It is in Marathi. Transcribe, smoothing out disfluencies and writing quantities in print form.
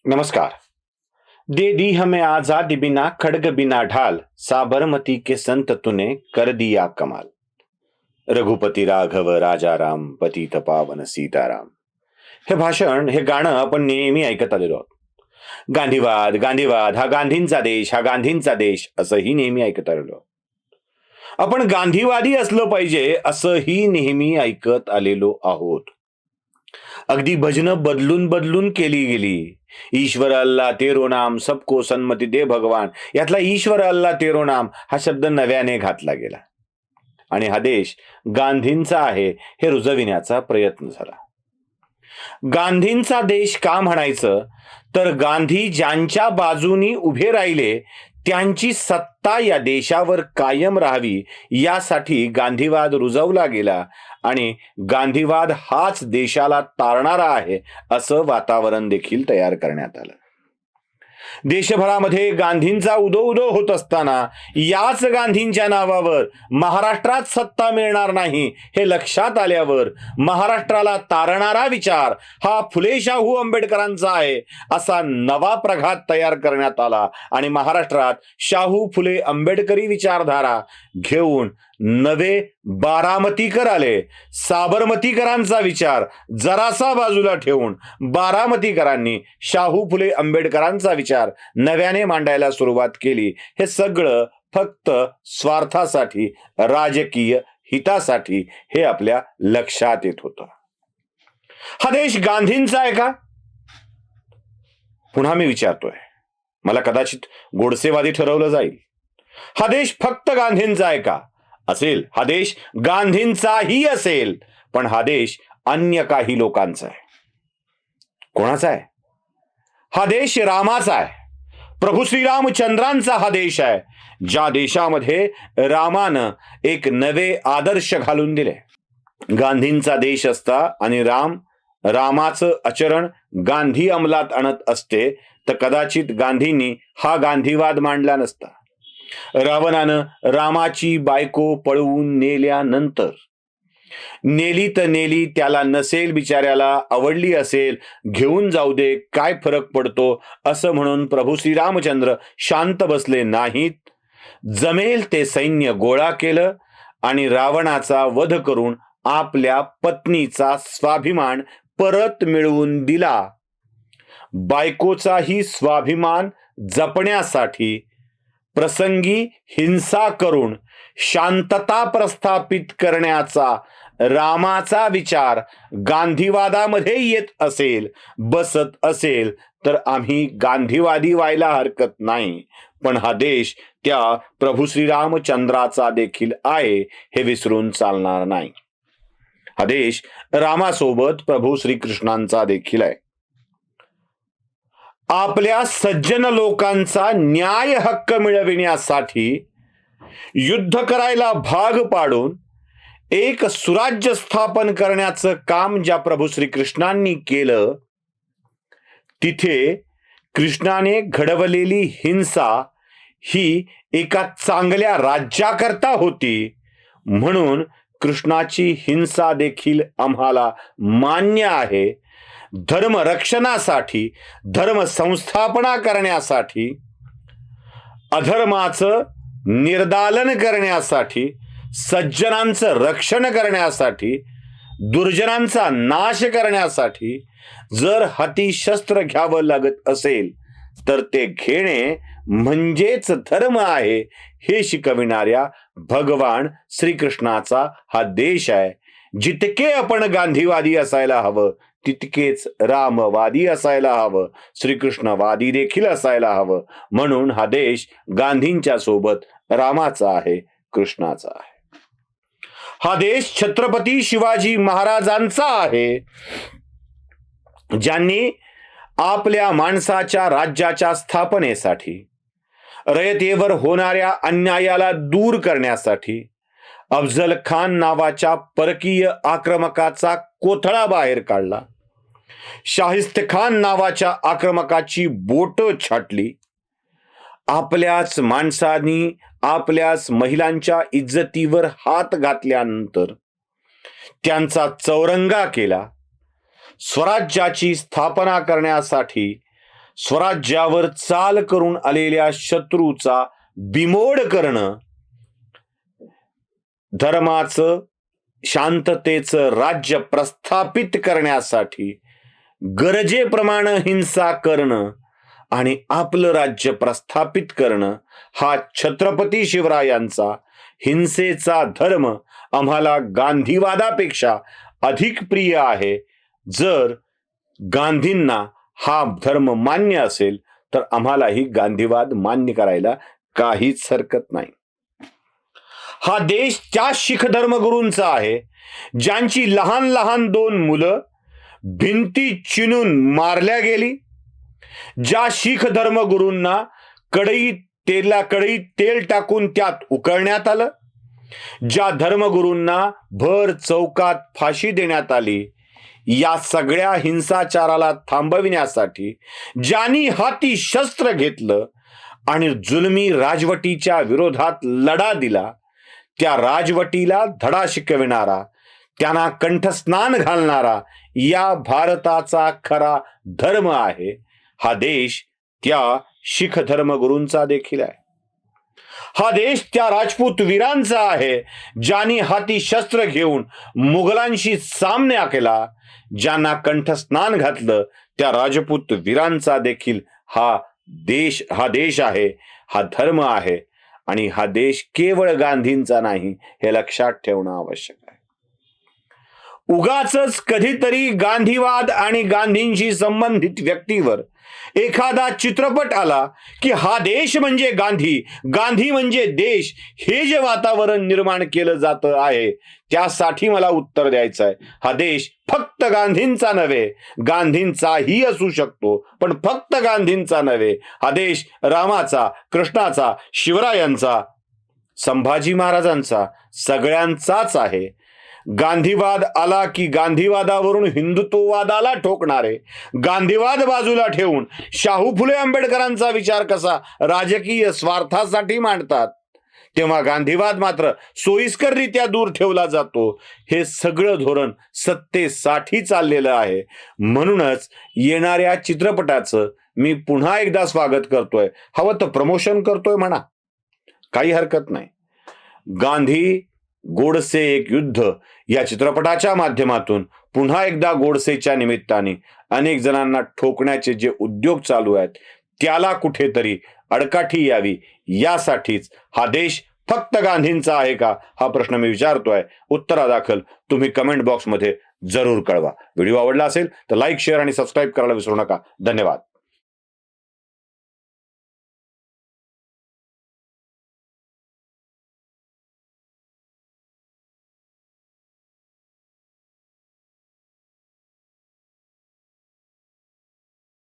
नमस्कार। दे दी हमें आजादी बिना खड्ग बिना ढाल, साबरमती के संत तूने कर दिया कमाल। रघुपती राघव राजा राम, पतित पावन सीताराम. हे भाषण, हे गाणं आपण नेहमी ऐकत आलेलो आहोत. गांधीवाद, गांधीवाद, हा गांधींचा देश, हा गांधींचा देश, असंही नेहमी ऐकत आलेलो आहोत. आपण गांधीवादी असलं पाहिजे असंही नेहमी ऐकत आलेलो आहोत. अगदी भजनं बदलून बदलून केली गेली. ईश्वर अल्लाह तेरो नाम, सबको सन्मती दे भगवान, यातला ईश्वर अल्लाह तेरो नाम हा शब्द नव्याने घातला गेला आणि हा देश गांधींचा आहे हे रुजविण्याचा प्रयत्न झाला. गांधींचा देश का म्हणायचं, तर गांधी ज्यांच्या बाजूनी उभे राहिले त्यांची सत्ता या देशावर कायम राहावी यासाठी गांधीवाद रुजवला गेला आणि गांधीवाद हाच देशाला तारणारा आहे असं वातावरण देखील तयार करण्यात आलं. देशभरामध्ये गांधींचा उदो उदो होत असताना याच गांधींच्या नावावर महाराष्ट्रात सत्ता मिळणार नाही हे लक्षात आल्यावर महाराष्ट्राला तारणारा विचार हा फुले शाहू आंबेडकरांचा आहे असा नवा प्रघात तयार करण्यात आला आणि महाराष्ट्रात शाहू फुले आंबेडकरी विचारधारा घेऊन नवे बारामतीकर आले. साबरमतीकरांचा विचार जरासा बाजूला ठेवून बारामतीकरांनी शाहू फुले आंबेडकरांचा विचार नव्याने मांडायला सुरुवात केली. हे सगळं फक्त स्वार्थासाठी, राजकीय हितासाठी हे आपल्या लक्षात येत होतं. हा देश गांधींचा आहे का? पुन्हा मी विचारतोय. मला कदाचित गोडसेवादी ठरवलं जाईल. हा देश फक्त गांधींचा आहे का? असेल, हा देश गांधींचाही असेल, पण हा देश अन्य काही लोकांचा आहे. कोणाचा आहे? हा देश रामाचा आहे. प्रभू श्रीरामचंद्रांचा हा देश आहे, ज्या देशामध्ये रामानं एक नवे आदर्श घालून दिले. गांधींचा देश असता आणि रामाचं आचरण गांधी अंमलात आणत असते तर कदाचित गांधींनी हा गांधीवाद मांडला नसता. रावणानं रामाची बायको पळवून नेल्यानंतर नेली तर नेली, त्याला नसेल बिचाऱ्याला आवडली असेल, घेऊन जाऊ दे, काय फरक पडतो असं म्हणून प्रभू श्रीरामचंद्र शांत बसले नाहीत. जमेल ते सैन्य गोळा केलं आणि रावणाचा वध करून आपल्या पत्नीचा स्वाभिमान परत मिळवून दिला. बायकोचाही स्वाभिमान जपण्यासाठी प्रसंगी हिंसा करून शांतता प्रस्थापित करण्याचा रामाचा विचार गांधीवादामध्ये येत असेल, बसत असेल तर आम्ही गांधीवादी व्हायला हरकत नाही. पण हा देश त्या प्रभू श्रीरामचंद्राचा देखील आहे हे विसरून चालणार नाही. हा देश रामासोबत प्रभू श्रीकृष्णांचा देखील आहे. आपल्या सज्जन लोकांचा न्याय हक्क मिळविण्यासाठी युद्ध करायला भाग पाडून एक सुराज्य स्थापन करण्याचं काम ज्या प्रभू श्रीकृष्णांनी केलं, तिथे कृष्णाने घडवलेली हिंसा ही एका चांगल्या राज्याकरता होती, म्हणून कृष्णाची हिंसा देखील आम्हाला मान्य आहे. धर्म रक्षणासाठी, धर्म संस्थापना करण्यासाठी, अधर्माचं निर्दालन करण्यासाठी, सज्जनांचं रक्षण करण्यासाठी, दुर्जनांचा नाश करण्यासाठी जर हाती शस्त्र घ्यावं लागत असेल तर ते घेणे म्हणजेच धर्म आहे हे शिकविणाऱ्या भगवान श्रीकृष्णाचा हा देश आहे. जितके आपण गांधीवादी असायला हवं तितकेच रामवादी असायला हवं, श्रीकृष्णवादी देखील असायला हवं. म्हणून हा देश गांधींच्या सोबत रामाचा आहे, कृष्णाचा आहे. हा देश छत्रपती शिवाजी महाराजांचा आहे, ज्यांनी आपल्या माणसाच्या राज्याच्या स्थापनेसाठी, रयतेवर होणाऱ्या अन्यायाला दूर करण्यासाठी अफजल खान नावाच्या परकीय आक्रमकाचा कोथळा बाहेर काढला. शाहिस्त खान नावाच्या आक्रमकाची बोट छाटली. आपल्याच माणसांनी आपल्याच महिलांच्या इज्जतीवर हात घातल्यानंतर त्यांचा चौरंगा केला. स्वराज्याची स्थापना करण्यासाठी स्वराज्यावर चाल करून आलेल्या शत्रूचा बिमोड करणं, धर्माचं शांततेचं राज्य प्रस्थापित करण्यासाठी गरजेप्रमाणे हिंसा करणं आणि आपलं राज्य प्रस्थापित करणं हा छत्रपती शिवरायांचा हिंसेचा धर्म आम्हाला गांधीवादापेक्षा अधिक प्रिय आहे. जर गांधींना हा धर्म मान्य असेल तर आम्हालाही गांधीवाद मान्य करायला काहीच हरकत नाही. हा देश त्या शीख धर्मगुरूंचा आहे ज्यांची लहान लहान 2 मुलं भिंती चिनून मारल्या गेली, ज्या शीख धर्मगुरूंना कढईत तेल टाकून त्यात उकळण्यात आलं, ज्या धर्मगुरूंना भर चौकात फाशी देण्यात आली, या सगळ्या हिंसाचाराला थांबविण्यासाठी ज्यांनी हाती शस्त्र घेतलं आणि जुलमी राजवटीच्या विरोधात लढा दिला, त्या राजवटीला धडा शिकविणारा, त्यांना कंठस्नान घालणारा या भारताचा खरा धर्म आहे. हा देश त्या शीख धर्मगुरूंचा देखील आहे. हा देश त्या राजपूत वीरांचा आहे ज्यांनी हाती शस्त्र घेऊन मुघलांशी सामना केला, ज्यांना कंठस्नान घातलं, त्या राजपूत वीरांचा देखील हा देश आहे, हा धर्म आहे. आणि हा देश केवळ गांधींचा नाही हे लक्षात ठेवणं आवश्यक आहे. उगाचच कधीतरी गांधीवाद आणि गांधींशी संबंधित व्यक्तीवर एखादा चित्रपट आला की हा देश म्हणजे गांधी, गांधी म्हणजे देश, हे जे वातावरण निर्माण केलं जातं आहे त्यासाठी मला उत्तर द्यायचं आहे. हा देश फक्त गांधींचा नव्हे, गांधींचाही असू शकतो, पण फक्त गांधींचा नव्हे. हा देश रामाचा, कृष्णाचा, शिवरायांचा, संभाजी महाराजांचा, सगळ्यांचाच आहे. गांधीवाद आला की गांधीवादावरून हिंदुत्ववादाला ठोकणारे, गांधीवाद बाजूला ठेवून शाहू फुले आंबेडकरांचा विचार कसा राजकीय स्वार्थासाठी मांडतात, तेव्हा गांधीवाद मात्र सोयीस्कररित्या दूर ठेवला जातो. हे सगळं धोरण सत्तेसाठी चाललेलं आहे. म्हणूनच येणाऱ्या चित्रपटाचं मी पुन्हा एकदा स्वागत करतोय, हवं तर प्रमोशन करतोय म्हणा, काही हरकत नाही. गांधी गोडसे एक युद्ध या चित्रपटाच्या माध्यमातून पुन्हा एकदा गोडसेच्या निमित्ताने अनेक जणांना ठोकण्याचे जे उद्योग चालू आहेत त्याला कुठेतरी अडकाठी यावी, यासाठीच हा देश फक्त गांधींचा आहे का हा प्रश्न मी विचारतोय. उत्तरादाखल तुम्ही कमेंट बॉक्समध्ये जरूर कळवा. व्हिडिओ आवडला असेल तर लाईक, शेअर आणि सबस्क्राईब करायला विसरू नका. धन्यवाद.